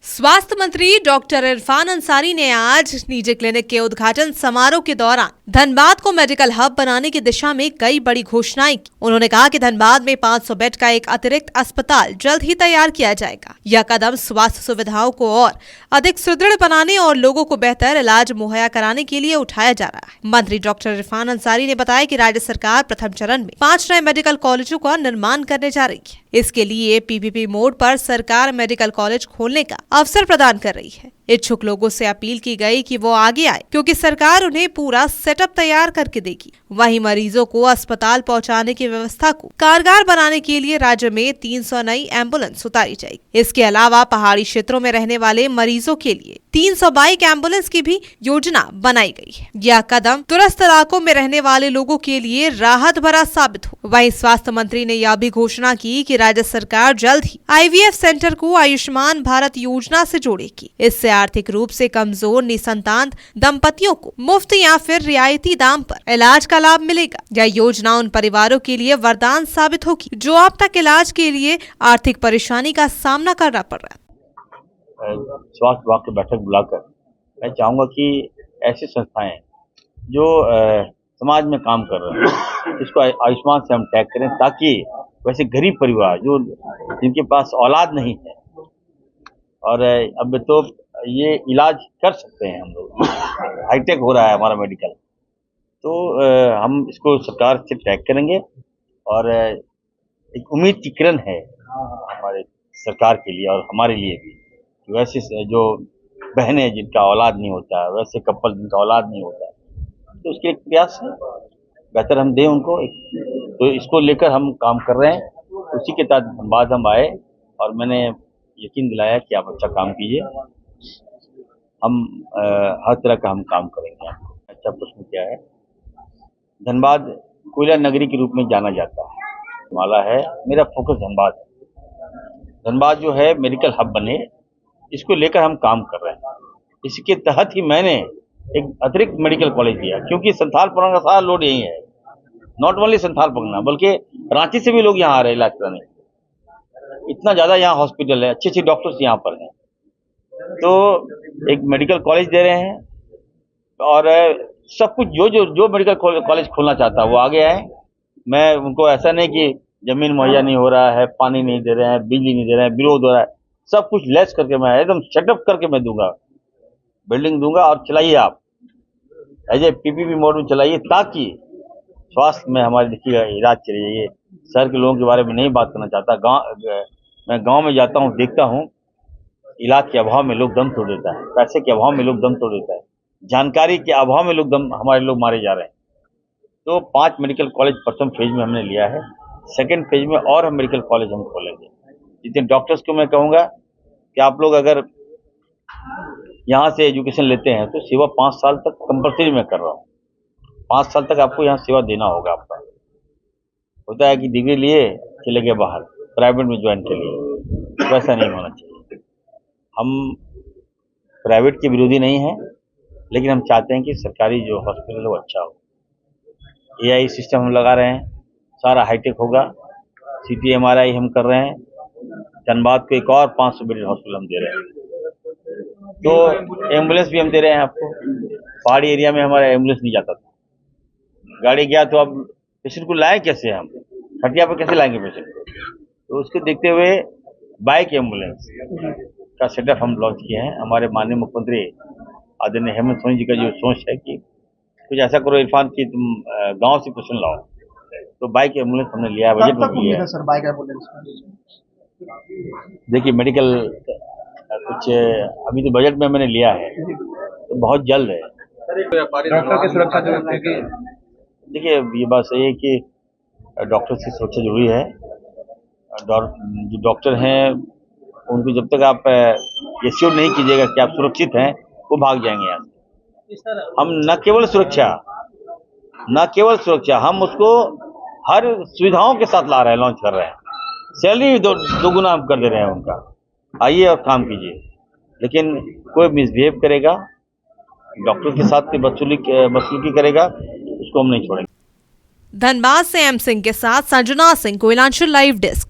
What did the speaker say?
स्वास्थ्य मंत्री डॉक्टर इरफान अंसारी ने आज निजी क्लिनिक के उद्घाटन समारोह के दौरान धनबाद को मेडिकल हब बनाने की दिशा में कई बड़ी घोषणाएं की। उन्होंने कहा कि धनबाद में 500 बेड का एक अतिरिक्त अस्पताल जल्द ही तैयार किया जाएगा। यह कदम स्वास्थ्य सुविधाओं को और अधिक सुदृढ़ बनाने और लोगों को बेहतर इलाज मुहैया कराने के लिए उठाया जा रहा है। मंत्री डॉक्टर इरफान अंसारी ने बताया कि राज्य सरकार प्रथम चरण में 5 नए मेडिकल कॉलेजों का निर्माण करने जा रही है। इसके लिए पीपीपी मोड पर सरकार मेडिकल कॉलेज खोलने का अवसर प्रदान कर रही है। इच्छुक लोगों से अपील की गई कि वो आगे आए, क्योंकि सरकार उन्हें पूरा सेटअप तैयार करके देगी। वहीं मरीजों को अस्पताल पहुंचाने की व्यवस्था को कारगर बनाने के लिए राज्य में 300 नई एम्बुलेंस उतारी जाएगी। इसके अलावा पहाड़ी क्षेत्रों में रहने वाले मरीजों के लिए 300 बाइक एम्बुलेंस की भी योजना बनाई गई है। यह कदम दूरस्थ इलाकों में रहने वाले लोगों के लिए राहत भरा साबित हो। वहीं स्वास्थ्य मंत्री ने यह भी घोषणा की कि राज्य सरकार जल्द ही IVF सेंटर को आयुष्मान भारत योजना से जोड़ेगी। इससे आर्थिक रूप से कमजोर निसंतान दंपतियों को मुफ्त या फिर रियायती दाम पर इलाज का लाभ मिलेगा। यह योजना उन परिवारों के लिए वरदान साबित होगी जो अब तक इलाज के लिए आर्थिक परेशानी का सामना करना पड़ रहा है। स्वास्थ्य विभाग की बैठक बुलाकर मैं चाहूँगा कि ऐसी संस्थाएं जो समाज में काम कर रहे हैं इसको आयुष्मान से हम टैग करें, ताकि वैसे गरीब परिवार जो जिनके पास औलाद नहीं है और अब तो ये इलाज कर सकते हैं, हम लोग हाईटेक हो रहा है हमारा मेडिकल, तो हम इसको सरकार से टैग करेंगे। और एक उम्मीद की किरण है हमारे सरकार के लिए और हमारे लिए भी। वैसे जो बहनें जिनका औलाद नहीं होता है, वैसे कपल जिनका औलाद नहीं होता है, तो उसके एक प्रयास है बेहतर हम दें उनको। तो इसको लेकर हम काम कर रहे हैं। उसी के तहत बाद हम आए और मैंने यकीन दिलाया कि आप अच्छा काम कीजिए, हम हर तरह का हम काम करेंगे। अच्छा प्रश्न क्या है। धनबाद कोयला नगरी के रूप में जाना जाता है, माला है, मेरा फोकस धनबाद है। धनबाद जो है मेडिकल हब बने, इसको लेकर हम काम कर रहे हैं। इसके तहत ही मैंने एक अतिरिक्त मेडिकल कॉलेज दिया, क्योंकि संथाल परगना का सारा लोड यही है। नॉट ओनली संथाल परगना, बल्कि रांची से भी लोग यहाँ आ रहे हैं इलाज कराने। इतना ज़्यादा यहाँ हॉस्पिटल है, अच्छे अच्छे डॉक्टर्स यहाँ पर हैं, तो एक मेडिकल कॉलेज दे रहे हैं। और सब कुछ जो मेडिकल कॉलेज खोलना चाहता है वो आगे आए। मैं उनको ऐसा नहीं कि जमीन मुहैया नहीं हो रहा है, पानी नहीं दे रहे हैं, बिजली नहीं दे रहे हैं, विरोध हो रहा है, सब कुछ लेस करके मैं एकदम सेटअप करके मैं दूंगा, बिल्डिंग दूंगा और चलाइए आप एज ए पीपीपी मोड में चलाइए, ताकि स्वास्थ्य में हमारे देखिए इलाज चले जाइए। शहर के लोगों के बारे में नहीं बात करना चाहता। मैं गांव में जाता हूं, देखता हूं इलाज के अभाव में लोग दम तोड़ देता है, पैसे के अभाव में लोग दम तोड़ देता है, जानकारी के अभाव में हमारे लोग मारे जा रहे हैं। तो 5 मेडिकल कॉलेज प्रथम फेज में हमने लिया है। सेकेंड फेज में और हम मेडिकल कॉलेज हम खोलेंगे। जितने डॉक्टर्स को मैं कहूँगा कि आप लोग अगर यहाँ से एजुकेशन लेते हैं तो सेवा 5 साल तक कंपल्सरी मैं कर रहा हूँ। 5 साल तक आपको यहाँ सेवा देना होगा। आपका होता है कि डिग्री लिए चले गए बाहर प्राइवेट में ज्वाइन कर लिए, वैसा नहीं होना चाहिए। हम प्राइवेट के विरोधी नहीं हैं, लेकिन हम चाहते हैं कि सरकारी जो हॉस्पिटल है वो अच्छा हो। AI सिस्टम हम लगा रहे हैं, सारा हाईटेक होगा। CT MRI हम कर रहे हैं। धनबाद को एक और 500 बेड हॉस्पिटल हम दे रहे हैं। तो एम्बुलेंस भी हम दे रहे हैं आपको। पहाड़ी एरिया में हमारा एम्बुलेंस नहीं जाता था, गाड़ी गया तो अब पेशेंट को लाए कैसे, हम खटिया पर कैसे लाएंगे पेशेंट को। तो उसको देखते हुए बाइक एम्बुलेंस का सेटअप हम लॉन्च किए हैं। हमारे माननीय मुख्यमंत्री आदरणीय हेमंत सोरेन जी का जो सोच है कि कुछ ऐसा करो इरफान की तुम गांव से पेशेंट लाओ, तो बाइक एम्बुलेंस हमने लिया है, बजट में लिया है सर। बाइक एम्बुलेंस देखिए मेडिकल कुछ अभी तो बजट में मैंने लिया है, तो बहुत जल्द है। डॉक्टर की सुरक्षा जरूरी है। देखिए ये बात सही है कि डॉक्टर की सुरक्षा जरूरी है। जो डॉक्टर हैं उनको जब तक आप ये श्योर नहीं कीजिएगा कि आप सुरक्षित हैं, वो भाग जाएंगे यहाँ से। हम न केवल सुरक्षा, हम उसको हर सुविधाओं के साथ ला रहे हैं, लॉन्च कर रहे हैं। सैलरी दोगुना हम कर दे रहे हैं उनका। आइए और काम कीजिए। लेकिन कोई मिसबिहेव करेगा, डॉक्टर के साथ बदसलूकी करेगा, उसको हम नहीं छोड़ेंगे। धनबाद से M सिंह के साथ संजना सिंह, कोयलांचल लाइव डेस्क।